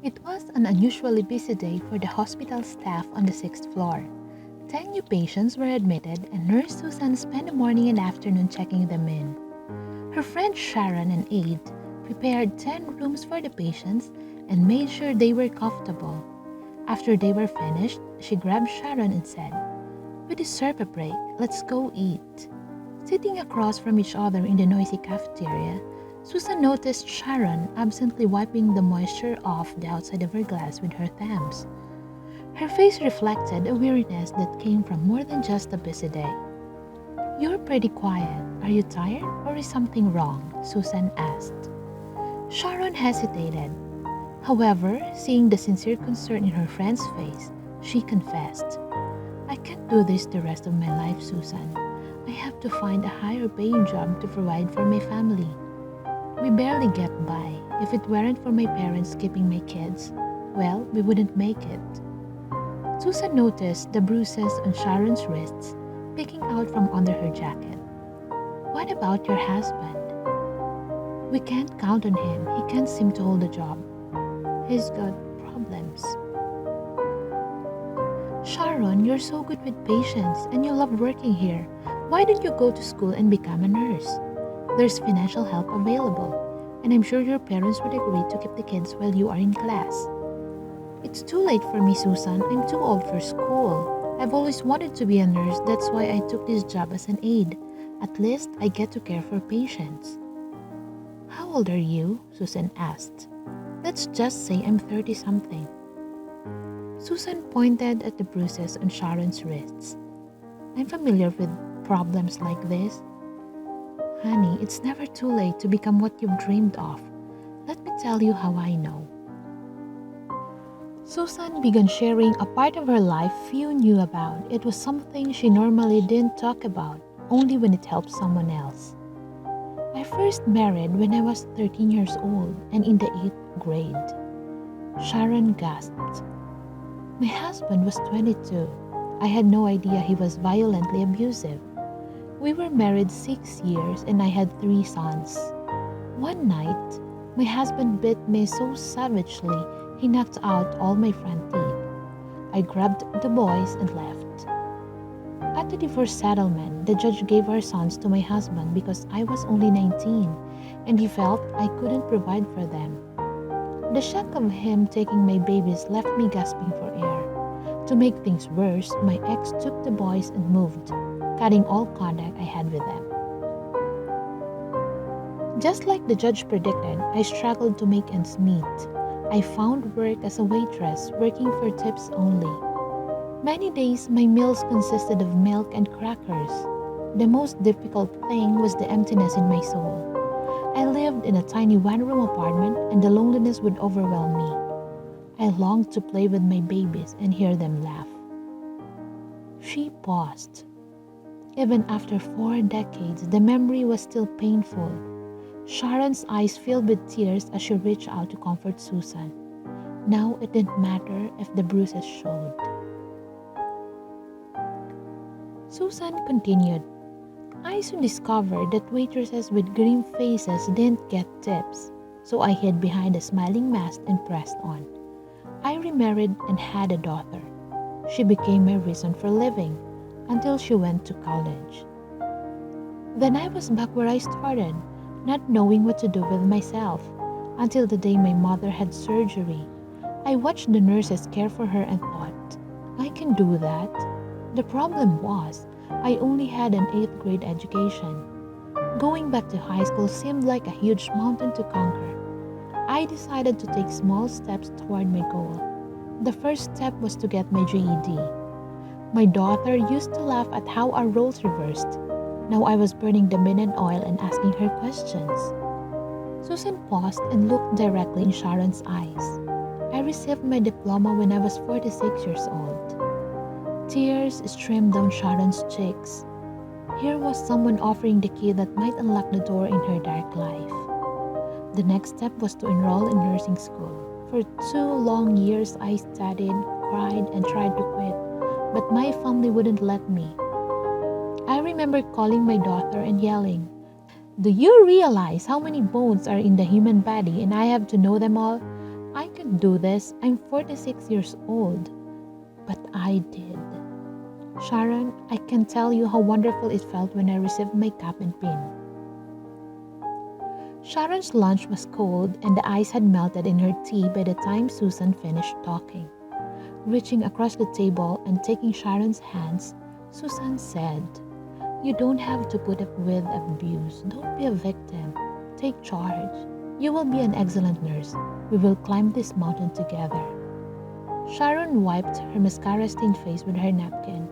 It was an unusually busy day for the hospital staff on the sixth floor. 10 new patients were admitted, and Nurse Susan spent the morning and afternoon checking them in. Her friend Sharon, an aide, prepared 10 rooms for the patients and made sure they were comfortable. After they were finished, she grabbed Sharon and said, "We deserve a break. Let's go eat." Sitting across from each other in the noisy cafeteria, Susan noticed Sharon absently wiping the moisture off the outside of her glass with her thumbs. Her face reflected a weariness that came from more than just a busy day. "You're pretty quiet. Are you tired or is something wrong?" Susan asked. Sharon hesitated. However, seeing the sincere concern in her friend's face, she confessed, "I can't do this the rest of my life, Susan. I have to find a higher paying job to provide for my family. We barely get by. If it weren't for my parents keeping my kids, well, we wouldn't make it." Susan noticed the bruises on Sharon's wrists peeking out from under her jacket. "What about your husband?" "We can't count on him. He can't seem to hold a job. He's got problems." "Sharon, you're so good with patients and you love working here. Why don't you go to school and become a nurse? There's financial help available, and I'm sure your parents would agree to keep the kids while you are in class." "It's too late for me, Susan. I'm too old for school. I've always wanted to be a nurse. That's why I took this job as an aide. At least I get to care for patients." "How old are you?" Susan asked. "Let's just say I'm 30-something. Susan pointed at the bruises on Sharon's wrists. "I'm familiar with problems like this. Honey, it's never too late to become what you've dreamed of. Let me tell you how I know." Susan began sharing a part of her life few knew about. It was something she normally didn't talk about, only when it helped someone else. "I first married when I was 13 years old and in the 8th grade. Sharon gasped. "My husband was 22. I had no idea he was violently abusive. We were married 6 years and I had 3 sons. One night, my husband beat me so savagely he knocked out all my front teeth. I grabbed the boys and left. At the divorce settlement, the judge gave our sons to my husband because I was only 19 and he felt I couldn't provide for them. The shock of him taking my babies left me gasping for air. To make things worse, my ex took the boys and moved, cutting all contact I had with them. Just like the judge predicted, I struggled to make ends meet. I found work as a waitress, working for tips only. Many days, my meals consisted of milk and crackers. The most difficult thing was the emptiness in my soul. I lived in a tiny one-room apartment and the loneliness would overwhelm me. I longed to play with my babies and hear them laugh. She paused. Even after 4 decades, the memory was still painful. Sharon's eyes filled with tears as she reached out to comfort Susan. Now it didn't matter if the bruises showed. Susan continued, "I soon discovered that waitresses with grim faces didn't get tips, so I hid behind a smiling mask and pressed on. I remarried and had a daughter. She became my reason for living until she went to college. Then I was back where I started, not knowing what to do with myself, until the day my mother had surgery. I watched the nurses care for her and thought, I can do that. The problem was, I only had an 8th grade education. Going back to high school seemed like a huge mountain to conquer. I decided to take small steps toward my goal. The first step was to get my GED. My daughter used to laugh at how our roles reversed. Now I was burning the midnight oil and asking her questions. Susan paused and looked directly in Sharon's eyes. I received my diploma when I was 46 years old. Tears streamed down Sharon's cheeks. Here was someone offering the key that might unlock the door in her dark life. The next step was to enroll in nursing school. For 2 long years I studied, cried, and tried to quit, but my family wouldn't let me. I remember calling my daughter and yelling, "Do you realize how many bones are in the human body and I have to know them all? I could do this. I'm 46 years old. But I did. Sharon, I can tell you how wonderful it felt when I received my cap and pin. Sharon's lunch was cold and the ice had melted in her tea by the time Susan finished talking. Reaching across the table and taking Sharon's hands, Susan said, "You don't have to put up with abuse. Don't be a victim. Take charge. You will be an excellent nurse. We will climb this mountain together." Sharon wiped her mascara-stained face with her napkin.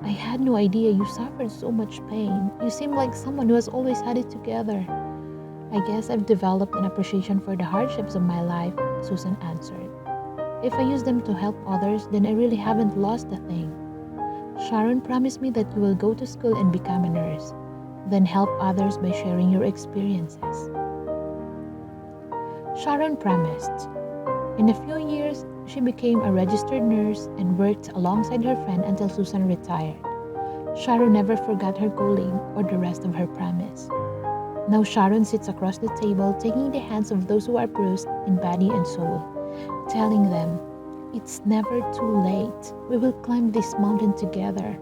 "I had no idea you suffered so much pain. You seem like someone who has always had it together." "I guess I've developed an appreciation for the hardships of my life," Susan answered. "If I use them to help others, then I really haven't lost a thing." "Sharon promised me that you will go to school and become a nurse, then help others by sharing your experiences." Sharon promised. In a few years, she became a registered nurse and worked alongside her friend until Susan retired. Sharon never forgot her calling or the rest of her promise. Now Sharon sits across the table, taking the hands of those who are bruised in body and soul, telling them, "It's never too late. We will climb this mountain together."